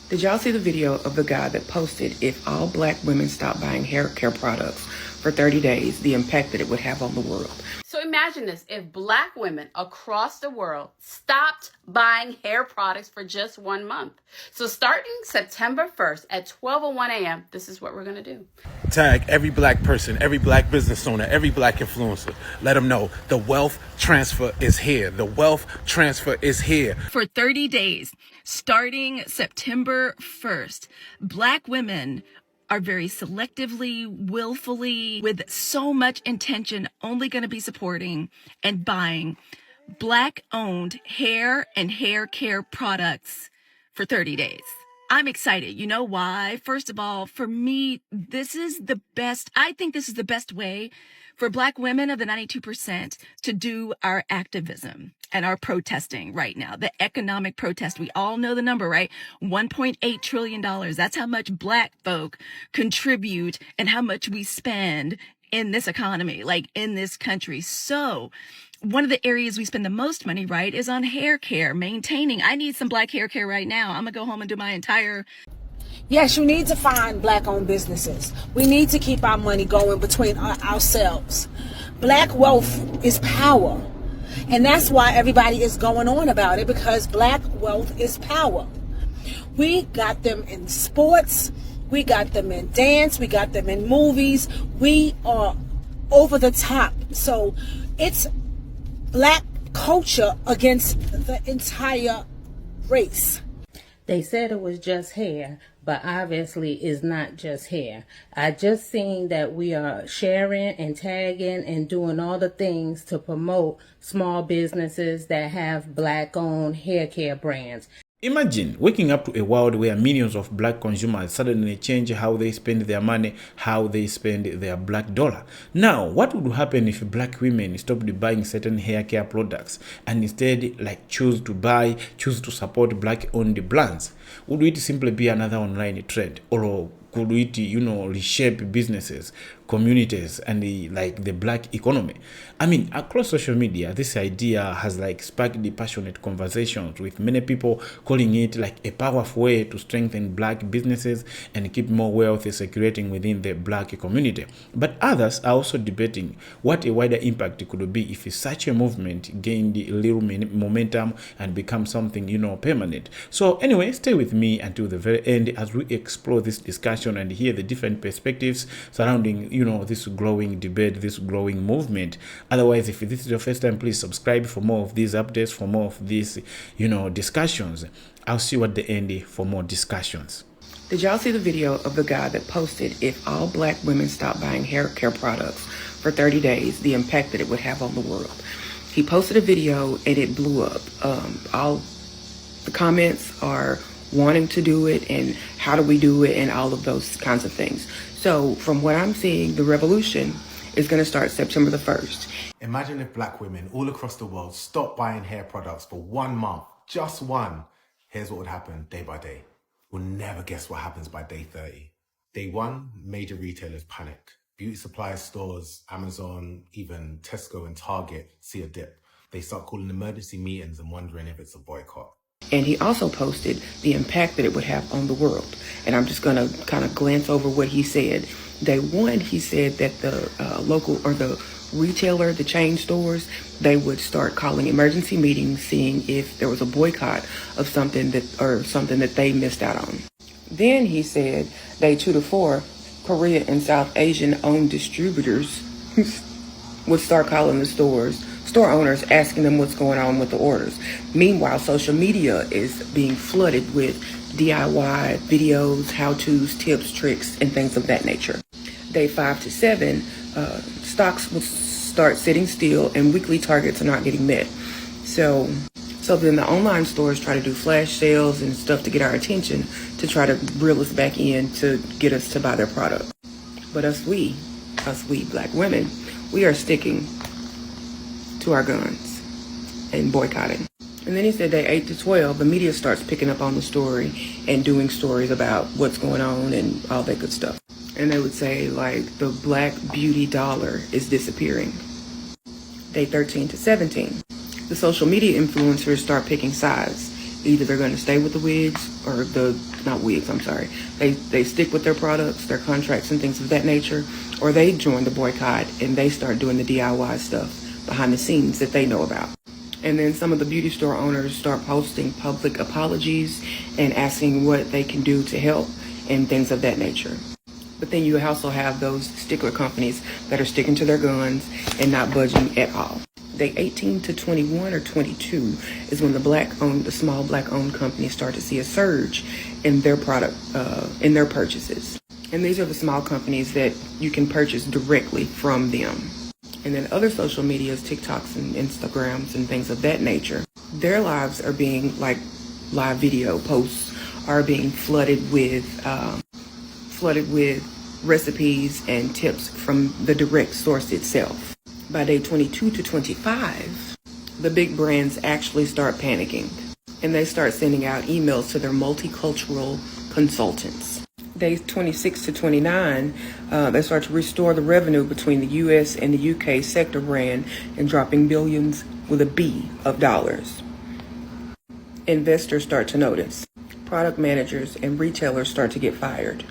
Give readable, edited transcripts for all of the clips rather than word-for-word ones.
Did y'all see the video of the guy that posted if all black women stopped buying hair care products for 30 days, the impact that it would have on the world? So imagine this, if black women across the world stopped buying hair products for just 1 month. So starting September 1st at 12:01 a.m., this is what we're going to do. Tag every black person, every black business owner, every black influencer. Let them know the wealth transfer is here. The wealth transfer is here. For 30 days, starting September 1st, black women are very selectively, willfully, with so much intention, only going to be supporting and buying black-owned hair and hair care products for 30 days. I'm excited. You know why? First of all, for me, this is the best. I think this is the best way for black women of the 92% to do our activism and our protesting right now. The economic protest. We all know the number, right? $1.8 trillion. That's how much black folk contribute and how much we spend in this economy, like in this country. So one of the areas we spend the most money, right, is on hair care, maintaining. I need some black hair care right now. I'm going to go home and do my entire... Yes, you need to find black-owned businesses. We need to keep our money going between ourselves. Black wealth is power. And that's why everybody is going on about it, because black wealth is power. We got them in sports. We got them in dance. We got them in movies. We are over the top. So it's black culture against the entire race. They said it was just hair, but obviously it's not just hair. I just seen that we are sharing and tagging and doing all the things to promote small businesses that have black-owned hair care brands. Imagine waking up to a world where millions of black consumers suddenly change how they spend their money, how they spend their black dollar. Now, what would happen if black women stopped buying certain hair care products and instead choose to support black-owned brands? Would it simply be another online trend, or could it, reshape businesses, communities, and the black economy? I mean, across social media, this idea has sparked the passionate conversations, with many people calling it a powerful way to strengthen black businesses and keep more wealth circulating within the black community. But others are also debating what a wider impact could be if such a movement gained a little momentum and become something, permanent. So anyway, stay with me until the very end as we explore this discussion and hear the different perspectives surrounding, this growing debate, this growing movement. Otherwise, if this is your first time, please subscribe for more of these updates, for more of these, discussions. I'll see you at the end for more discussions. Did y'all see the video of the guy that posted if all black women stopped buying hair care products for 30 days, the impact that it would have on the world? He posted a video and it blew up. All the comments are wanting to do it and how do we do it and all of those kinds of things. So from what I'm seeing, the revolution is going to start September the 1st. Imagine if black women all across the world stopped buying hair products for 1 month, just one. Here's what would happen day by day. We'll never guess what happens by day 30. Day 1, major retailers panic. Beauty supply stores, Amazon, even Tesco and Target see a dip. They start calling emergency meetings and wondering if it's a boycott. And he also posted the impact that it would have on the world. And I'm just going to kind of glance over what he said. Day 1, he said that the local or the retailer, the chain stores, they would start calling emergency meetings, seeing if there was a boycott of something that they missed out on. Then he said day 2 to 4, Korea and South Asian owned distributors would start calling the store owners, asking them what's going on with the orders. Meanwhile, social media is being flooded with DIY videos, how-tos, tips, tricks, and things of that nature. Day 5 to 7, stocks will start sitting still and weekly targets are not getting met. So then the online stores try to do flash sales and stuff to get our attention, to try to reel us back in to get us to buy their product. But us black women, we are sticking to our guns and boycotting. And then he said day 8 to 12, the media starts picking up on the story and doing stories about what's going on and all that good stuff. And they would say the black beauty dollar is disappearing. Day 13 to 17, the social media influencers start picking sides Either they're going to stay with the wigs or not wigs, I'm sorry. They stick with their products, their contracts and things of that nature, or they join the boycott and they start doing the DIY stuff behind the scenes that they know about. And then some of the beauty store owners start posting public apologies and asking what they can do to help and things of that nature. But then you also have those stickler companies that are sticking to their guns and not budging at all. They 18 to 21 or 22 is when the small black-owned companies start to see a surge in their in their purchases. And these are the small companies that you can purchase directly from them. And then other social medias, TikToks and Instagrams and things of that nature, their lives are being, like live video posts, are being flooded with recipes and tips from the direct source itself. By day 22 to 25, the big brands actually start panicking and they start sending out emails to their multicultural consultants. Days 26 to 29, they start to restore the revenue between the US and the UK sector brand and dropping billions with a B of dollars. Investors start to notice. Product managers and retailers start to get fired.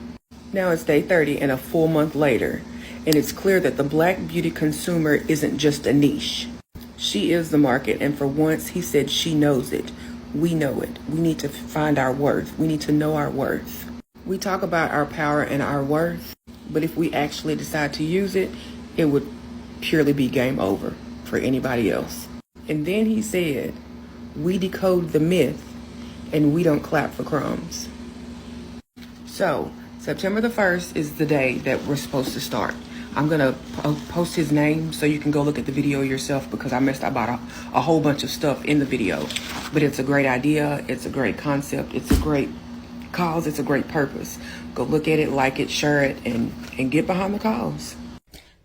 Now it's day 30 and a full month later, and it's clear that the black beauty consumer isn't just a niche. She is the market, and for once, he said she knows it. We know it. We need to find our worth. We need to know our worth. We talk about our power and our worth, but if we actually decide to use it, it would purely be game over for anybody else. And then he said, we decode the myth and we don't clap for crumbs. So, September the 1st is the day that we're supposed to start. I'm going to post his name so you can go look at the video yourself because I messed up about a whole bunch of stuff in the video. But it's a great idea. It's a great concept. It's a great cause. It's a great purpose. Go look at it, like it, share it, and get behind the cause.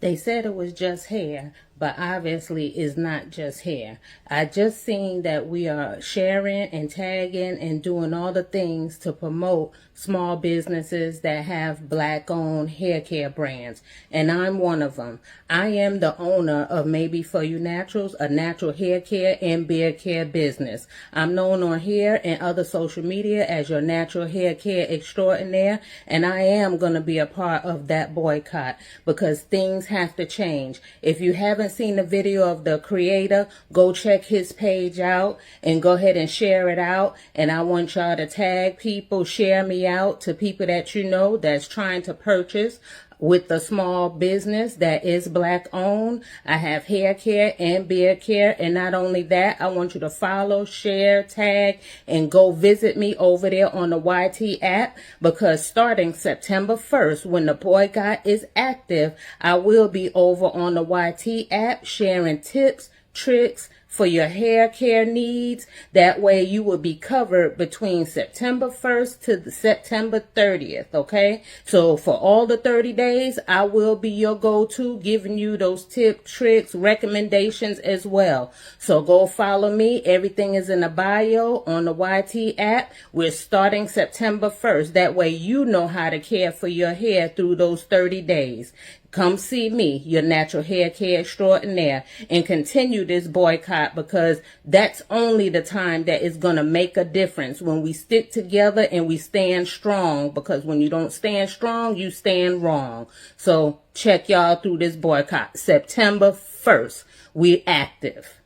They said it was just hair, but obviously it's not just hair. I just seen that we are sharing and tagging and doing all the things to promote small businesses that have black-owned hair care brands, and I'm one of them. I am the owner of Maybe For You Naturals, a natural hair care and beard care business. I'm known on here and other social media as your natural hair care extraordinaire, and I am going to be a part of that boycott because things have to change. If you haven't seen the video of the creator, go check his page out and go ahead and share it out. And I want y'all to tag people, share me out to people that you know that's trying to purchase with the small business that is black owned. I have hair care and beard care. And not only that, I want you to follow, share, tag, and go visit me over there on the YT app, because starting September 1st, when the boycott is active, I will be over on the YT app sharing tips, tricks for your hair care needs. That way you will be covered between September 1st to September 30th, okay? So for all the 30 days, I will be your go-to, giving you those tips, tricks, recommendations as well. So go follow me. Everything is in the bio on the YT app. We're starting September 1st. That way you know how to care for your hair through those 30 days. Come see me, your natural hair care extraordinaire, and continue this boycott, because that's only the time that is going to make a difference, when we stick together and we stand strong, because when you don't stand strong, you stand wrong. So check y'all through this boycott. September 1st, we active.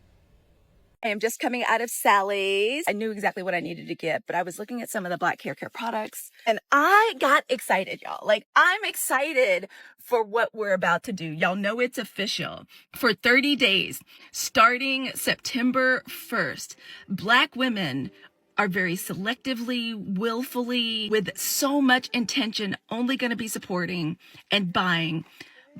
I am just coming out of Sally's. I knew exactly what I needed to get, but I was looking at some of the black hair care products and I got excited, y'all. Like, I'm excited for what we're about to do. Y'all know it's official. For 30 days, starting September 1st, black women are very selectively, willfully, with so much intention, only going to be supporting and buying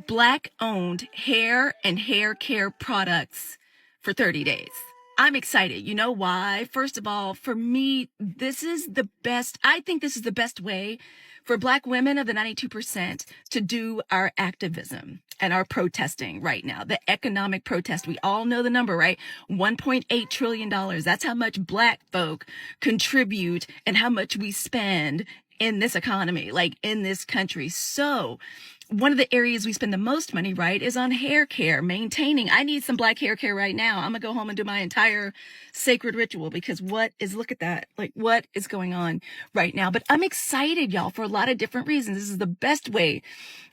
black-owned hair and hair care products for 30 days. I'm excited. You know why? First of all, for me, this is the best. I think this is the best way for black women of the 92% to do our activism and our protesting right now. The economic protest. We all know the number, right? $1.8 trillion. That's how much black folk contribute and how much we spend in this economy, like in this country. So one of the areas we spend the most money, right, is on hair care, maintaining. I need some black hair care right now. I'm gonna go home and do my entire sacred ritual, because look at that, like what is going on right now. But I'm excited, y'all, for a lot of different reasons. This is the best way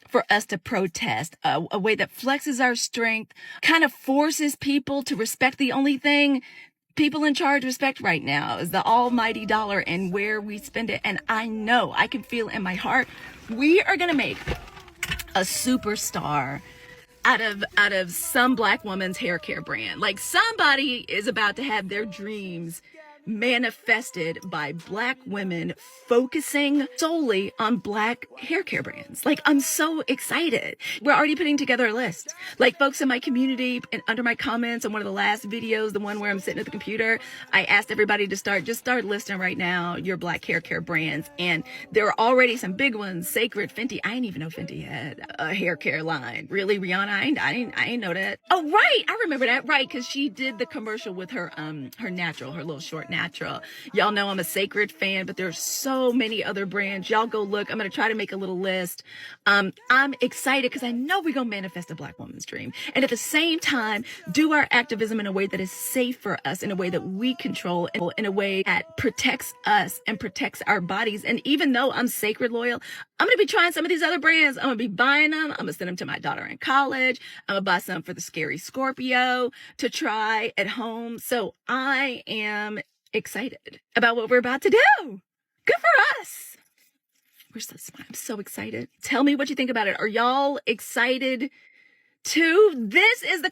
for us to protest, a way that flexes our strength, kind of forces people to respect the only thing people in charge respect right now is the almighty dollar and where we spend it. And I know, I can feel in my heart, we are going to make a superstar out of some black woman's hair care brand. Like somebody is about to have their dreams manifested by black women focusing solely on black hair care brands. Like, I'm so excited. We're already putting together a list. Like, folks in my community and under my comments on one of the last videos, the one where I'm sitting at the computer, I asked everybody to start listing right now your black hair care brands. And there are already some big ones. Sacred, Fenty. I didn't even know Fenty had a hair care line. Really, Rihanna? I didn't know that. Oh, right. I remember that. Right. Because she did the commercial with her little short natural. Y'all know I'm a Sacred fan, but there's so many other brands. Y'all go look. I'm going to try to make a little list. I'm excited because I know we're going to manifest a black woman's dream. And at the same time, do our activism in a way that is safe for us, in a way that we control, in a way that protects us and protects our bodies. And even though I'm Sacred loyal, I'm going to be trying some of these other brands. I'm going to be buying them. I'm going to send them to my daughter in college. I'm going to buy some for the scary Scorpio to try at home. So I am excited about what we're about to do. Good for us. Where's this one? I'm so excited. Tell me what you think about it. Are y'all excited too? This is the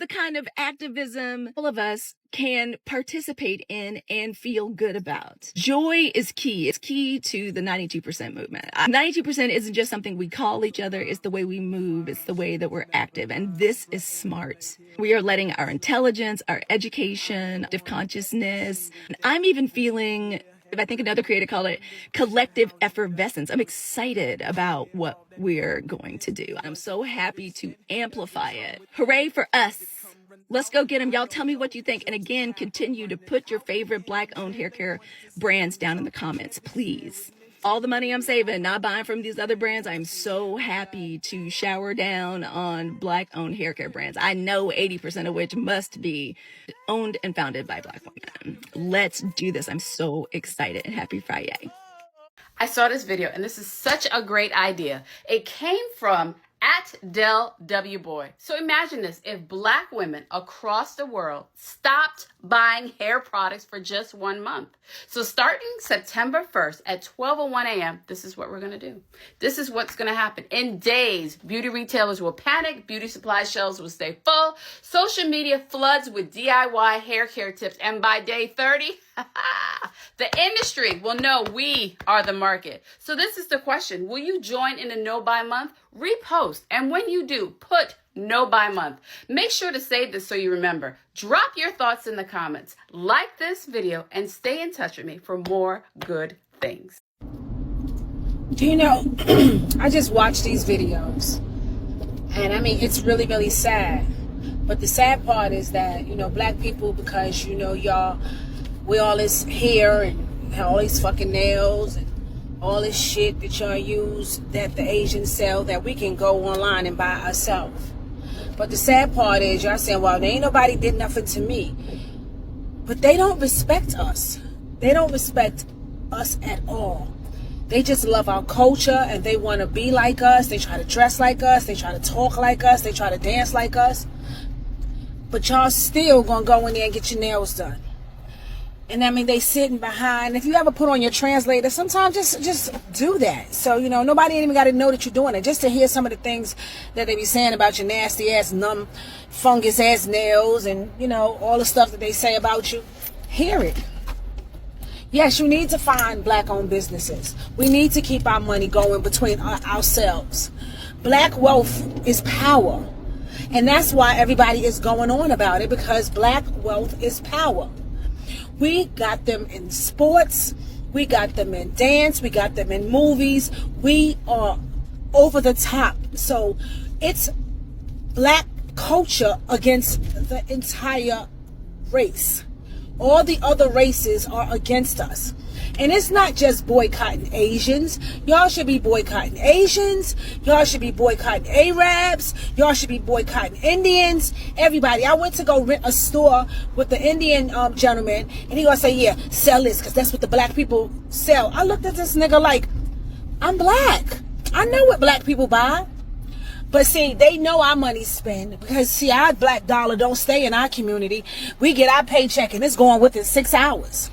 kind of activism all of us can participate in and feel good about. Joy is key. It's key to the 92% movement. 92% isn't just something we call each other. It's the way we move. It's the way that we're active. And this is smart. We are letting our intelligence, our education, consciousness. I'm even feeling, I think another creator called it collective effervescence. I'm excited about what we're going to do. I'm so happy to amplify it. Hooray for us. Let's go get them. Y'all tell me what you think. And again, continue to put your favorite black-owned hair care brands down in the comments, please. All the money I'm saving, not buying from these other brands, I'm so happy to shower down on black-owned hair care brands. I know 80% of which must be owned and founded by black women. Let's do this. I'm so excited, and happy Friday. I saw this video and this is such a great idea. It came from @DelWBoy. So imagine this, if black women across the world stopped buying hair products for just 1 month. So starting September 1st at 12:01 a.m., this is what we're going to do. This is what's going to happen. In days, beauty retailers will panic, beauty supply shelves will stay full, social media floods with DIY hair care tips, and by day 30, the industry will know we are the market. So this is the question. Will you join in a no-buy month? Repost. And when you do, put no-buy month. Make sure to save this so you remember. Drop your thoughts in the comments. Like this video and stay in touch with me for more good things. Do you know, I just watched these videos. And I mean, it's really, really sad. But the sad part is that, you know, black people, because, you know, y'all, we all this hair and all these fucking nails and all this shit that y'all use that the Asians sell that we can go online and buy ourselves. But the sad part is y'all saying, well, there ain't nobody did nothing to me. But they don't respect us. They don't respect us at all. They just love our culture and they want to be like us. They try to dress like us. They try to talk like us. They try to dance like us. But y'all still gonna go in there and get your nails done. And I mean, they sitting behind. If you ever put on your translator, sometimes just do that. So, you know, nobody even got to know that you're doing it. Just to hear some of the things that they be saying about your nasty ass, numb, fungus ass nails and, you know, all the stuff that they say about you. Hear it. Yes, you need to find black-owned businesses. We need to keep our money going between ourselves. Black wealth is power. And that's why everybody is going on about it, because black wealth is power. We got them in sports, we got them in dance, we got them in movies. We are over the top. So it's black culture against the entire race. All the other races are against us. And it's not just boycotting Asians. Y'all should be boycotting Asians. Y'all should be boycotting Arabs. Y'all should be boycotting Indians. Everybody. I went to go rent a store with the Indian gentleman, and he gonna say, yeah, sell this, because that's what the black people sell. I looked at this nigga like, I'm black. I know what black people buy. But see, they know our money's spent, because see, our black dollar don't stay in our community. We get our paycheck and it's going within 6 hours.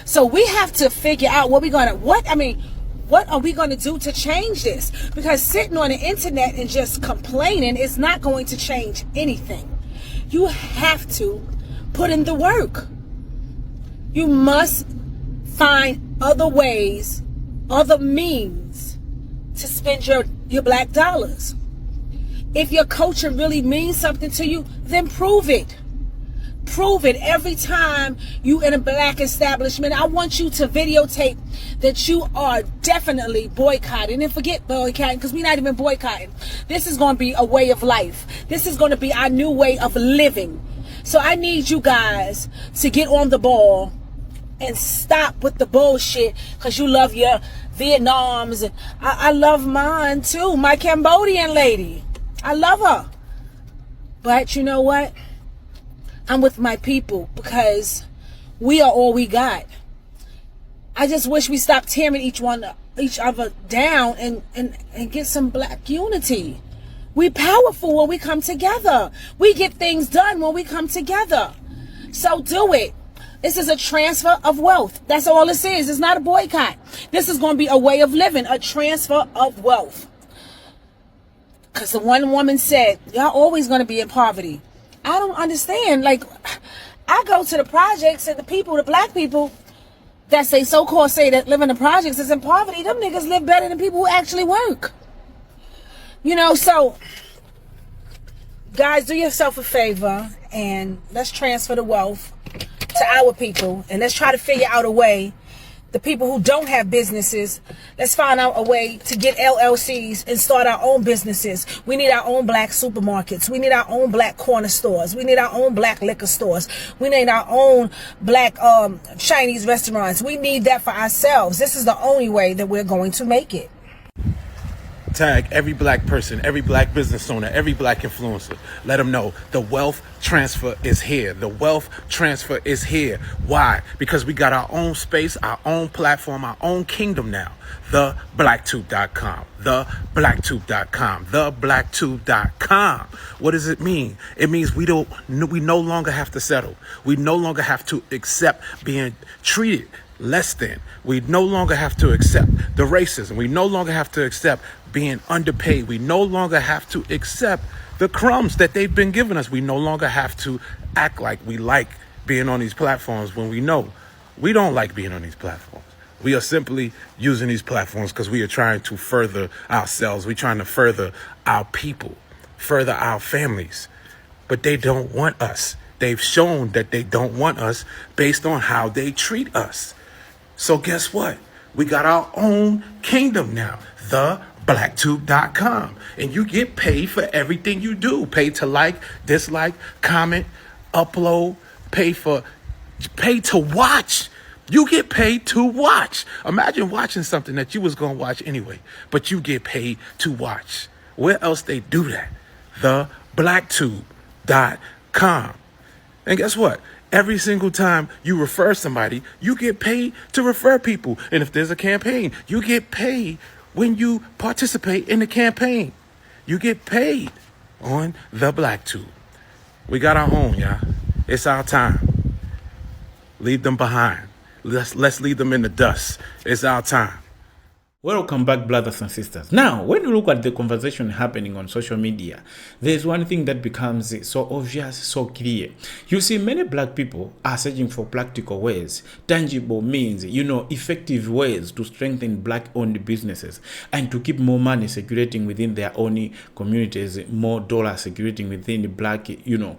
So we have to figure out what are we going to do to change this? Because sitting on the internet and just complaining is not going to change anything. You have to put in the work. You must find other ways, other means to spend your black dollars. If your culture really means something to you, then prove it. Prove it every time you in a black establishment. I want you to videotape that you are definitely boycotting. And forget boycotting, because we're not even boycotting. This is going to be a way of life. This is going to be our new way of living. So I need you guys to get on the ball and stop with the bullshit, because you love your Vietnams. And I love mine too, my Cambodian lady. I love her. But you know what? I'm with my people, because we are all we got. I just wish we stopped tearing each other down and get some black unity. We powerful when we come together. We get things done when we come together. So do it. This is a transfer of wealth. That's all this is. It's not a boycott. This is going to be a way of living, a transfer of wealth. Because the one woman said, y'all always going to be in poverty. I don't understand. Like, I go to the projects, and the black people that so-called say that live in the projects is in poverty. Them niggas live better than people who actually work. You know, so guys, do yourself a favor and let's transfer the wealth to our people, and let's try to figure out a way. The people who don't have businesses, let's find out a way to get LLCs and start our own businesses. We need our own black supermarkets. We need our own black corner stores. We need our own black liquor stores. We need our own black Chinese restaurants. We need that for ourselves. This is the only way that we're going to make it. Tag every black person, every black business owner, every black influencer. Let them know the wealth transfer is here. The wealth transfer is here. Why? Because we got our own space, our own platform, our own kingdom now. TheBlackTube.com. TheBlackTube.com. TheBlackTube.com. What does it mean? It means we no longer have to settle. We no longer have to accept being treated less than. We no longer have to accept the racism. We no longer have to accept being underpaid. We no longer have to accept the crumbs that they've been giving us. We no longer have to act like we like being on these platforms when we know we don't like being on these platforms. We are simply using these platforms because we are trying to further ourselves. We're trying to further our people, further our families. But they don't want us. They've shown that they don't want us based on how they treat us. So guess what? We got our own kingdom now, TheBlackTube.com. And you get paid for everything you do. Paid to like, dislike, comment, upload, pay to watch. You get paid to watch. Imagine watching something that you was going to watch anyway, but you get paid to watch. Where else they do that? TheBlackTube.com. And guess what? Every single time you refer somebody, you get paid to refer people. And if there's a campaign, you get paid when you participate in the campaign. You get paid on the BlackTube. We got our own, y'all. It's our time. Leave them behind. Let's leave them in the dust. It's our time. Welcome back, brothers and sisters. Now, when you look at the conversation happening on social media, there's one thing that becomes so obvious, so clear. You see, many black people are searching for practical ways, tangible means, effective ways to strengthen black-owned businesses and to keep more money circulating within their own communities, more dollars circulating within the black,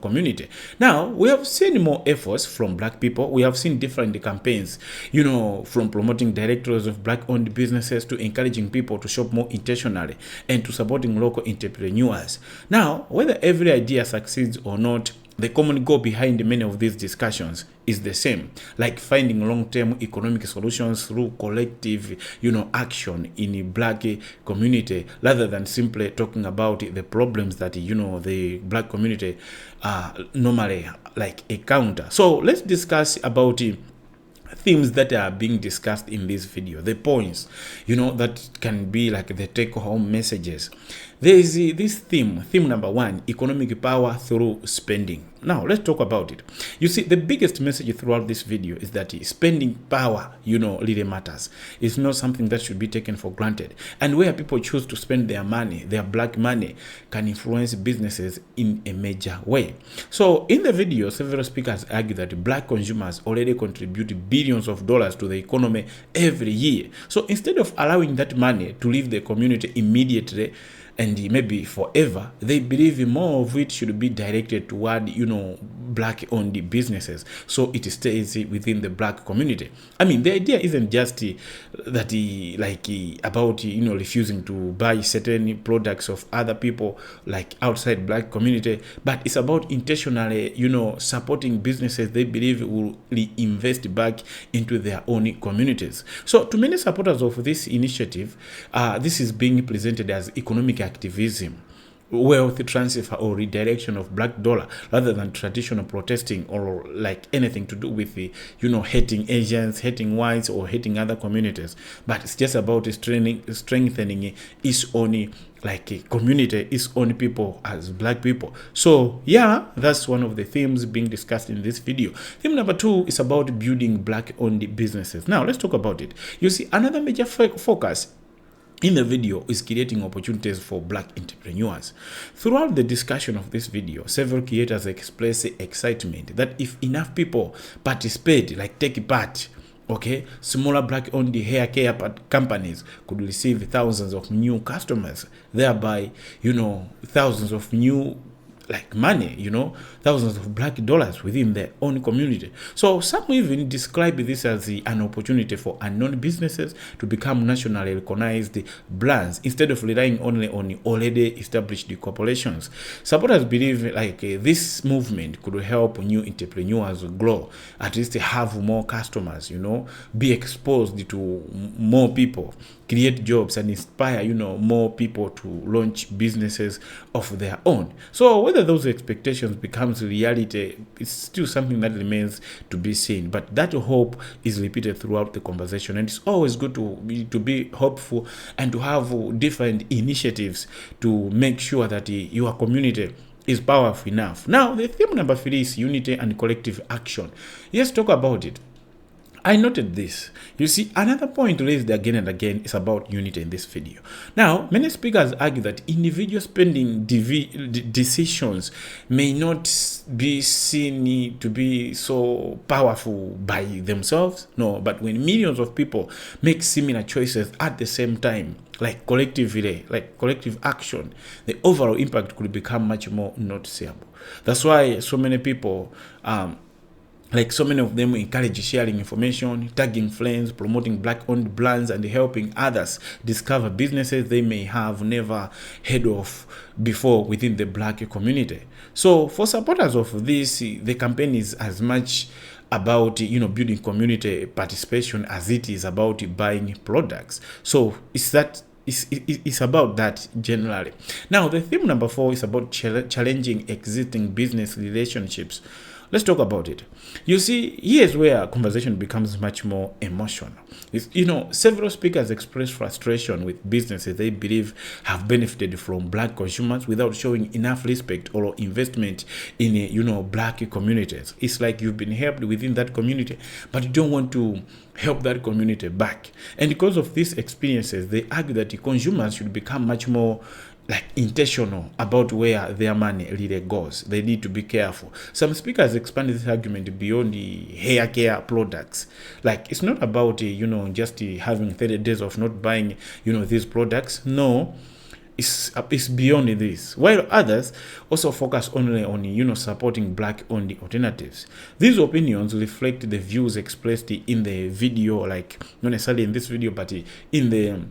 community. Now, we have seen more efforts from black people. We have seen different campaigns, from promoting directors of black-owned businesses to encouraging people to shop more intentionally and to supporting local entrepreneurs. Now, whether every idea succeeds or not, the common goal behind many of these discussions is the same, like finding long-term economic solutions through collective, action in a black community, rather than simply talking about the problems that, the black community normally like encounter. So let's discuss about themes that are being discussed in this video, the points, that can be like the take-home messages. There is this theme number 1, economic power through spending. Now, let's talk about it. You see, the biggest message throughout this video is that spending power, really matters. It's not something that should be taken for granted. And where people choose to spend their money, their black money, can influence businesses in a major way. So, in the video, several speakers argue that black consumers already contribute billions of dollars to the economy every year. So, instead of allowing that money to leave the community immediately, and maybe forever, they believe more of it should be directed toward, black-owned businesses, so it stays within the black community. I mean, the idea isn't just about, refusing to buy certain products of other people, like outside black community, but it's about intentionally, supporting businesses they believe will reinvest back into their own communities. So, to many supporters of this initiative, this is being presented as economic activism, wealth transfer or redirection of black dollar, rather than traditional protesting or like anything to do with the, hating Asians, hating whites, or hating other communities. But it's just about strengthening its own community, its own people as black people. So yeah, that's one of the themes being discussed in this video. Theme number 2 is about building black-owned businesses. Now let's talk about it. You see, another major focus in the video is creating opportunities for black entrepreneurs. Throughout the discussion of this video, several creators express excitement that if enough people participate, take part, smaller black-owned hair care companies could receive thousands of new customers, thereby, thousands of new money, thousands of black dollars within their own community. So some even describe this as an opportunity for unknown businesses to become nationally recognized brands instead of relying only on already established corporations. Supporters believe this movement could help new entrepreneurs grow, at least have more customers, be exposed to more people, create jobs, and inspire, more people to launch businesses of their own. So whether those expectations becomes reality, it's still something that remains to be seen. But that hope is repeated throughout the conversation, and it's always good to be hopeful and to have different initiatives to make sure that your community is powerful enough. Now, the theme number 3 is unity and collective action. Let's talk about it. I noted this. You see, another point raised again and again is about unity in this video. Now, many speakers argue that individual spending decisions may not be seen to be so powerful by themselves. No, but when millions of people make similar choices at the same time, collectively, collective action, the overall impact could become much more noticeable. That's why so many people so many of them encourage sharing information, tagging friends, promoting black-owned brands, and helping others discover businesses they may have never heard of before within the black community. So for supporters of this, the campaign is as much about building community participation as it is about buying products. So it's about that generally. Now, the theme number 4 is about challenging existing business relationships. Let's talk about it. You see, here's where conversation becomes much more emotional. Several speakers express frustration with businesses they believe have benefited from black consumers without showing enough respect or investment in, black communities. It's like you've been helped within that community, but you don't want to help that community back. And because of these experiences, they argue that consumers should become much more intentional about where their money really goes. They need to be careful. Some speakers expand this argument beyond the hair care products. It's not about just having 30 days of not buying these products. No, it's beyond this. While others also focus only on supporting black-owned alternatives. These opinions reflect the views expressed in the video, not necessarily in this video, but in the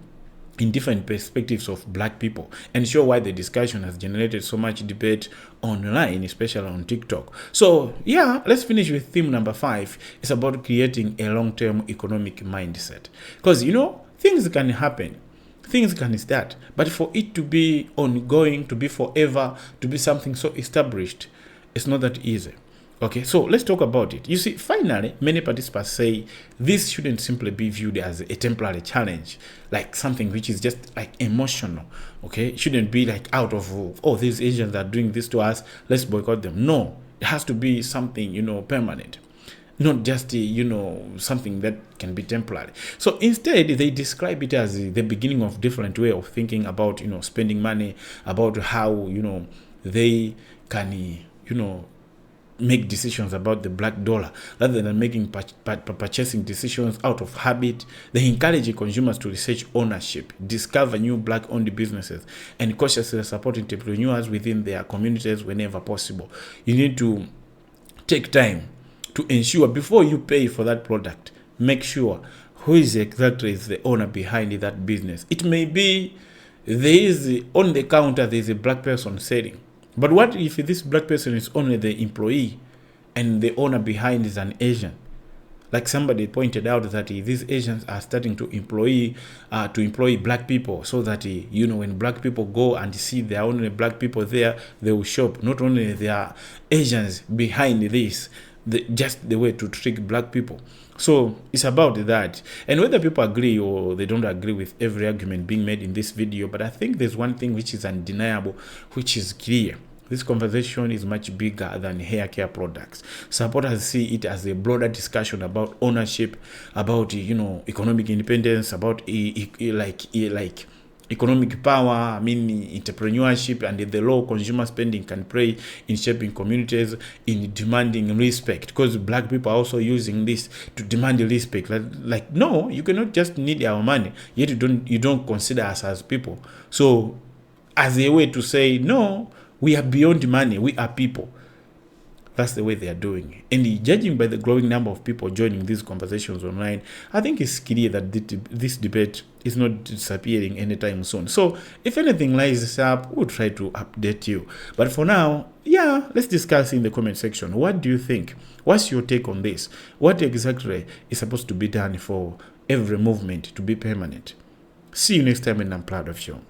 in different perspectives of black people, and show why the discussion has generated so much debate online, especially on TikTok. So yeah, let's finish with theme number 5. It's about creating a long-term economic mindset, because things can happen, things can start, but for it to be ongoing, to be forever, to be something so established, it's not that easy. Okay, so let's talk about it. You see, finally, many participants say this shouldn't simply be viewed as a temporary challenge, like something which is just like emotional. Okay, it shouldn't be like out of, oh, these Asians are doing this to us, let's boycott them. No, it has to be something, permanent, not just something that can be temporary. So instead, they describe it as the beginning of different way of thinking about spending money, about how they can make decisions about the black dollar rather than making purchasing decisions out of habit. They encourage consumers to research ownership, discover new black-owned businesses, and cautiously support entrepreneurs within their communities whenever possible. You need to take time to ensure before you pay for that product, make sure who is exactly the owner behind that business. It may be there is on the counter there is a black person selling, but what if this black person is only the employee and the owner behind is an Asian? Like somebody pointed out that these Asians are starting to employ black people, so that when black people go and see there are only black people there, they will shop. Not only there are Asians behind this, just the way to trick black people. So it's about that. And whether people agree or they don't agree with every argument being made in this video, but I think there's one thing which is undeniable, which is clear. This conversation is much bigger than hair care products. Supporters see it as a broader discussion about ownership, about economic independence, about economic power, entrepreneurship, and the role consumer spending can play in shaping communities, in demanding respect. Because black people are also using this to demand respect. Like no, you cannot just need our money, yet you don't consider us as people. So, as a way to say no, we are beyond money, we are people. That's the way they are doing it. And judging by the growing number of people joining these conversations online, I think it's clear that this debate is not disappearing anytime soon. So if anything rises up, we'll try to update you. But for now, let's discuss in the comment section. What do you think? What's your take on this? What exactly is supposed to be done for every movement to be permanent? See you next time, and I'm proud of you.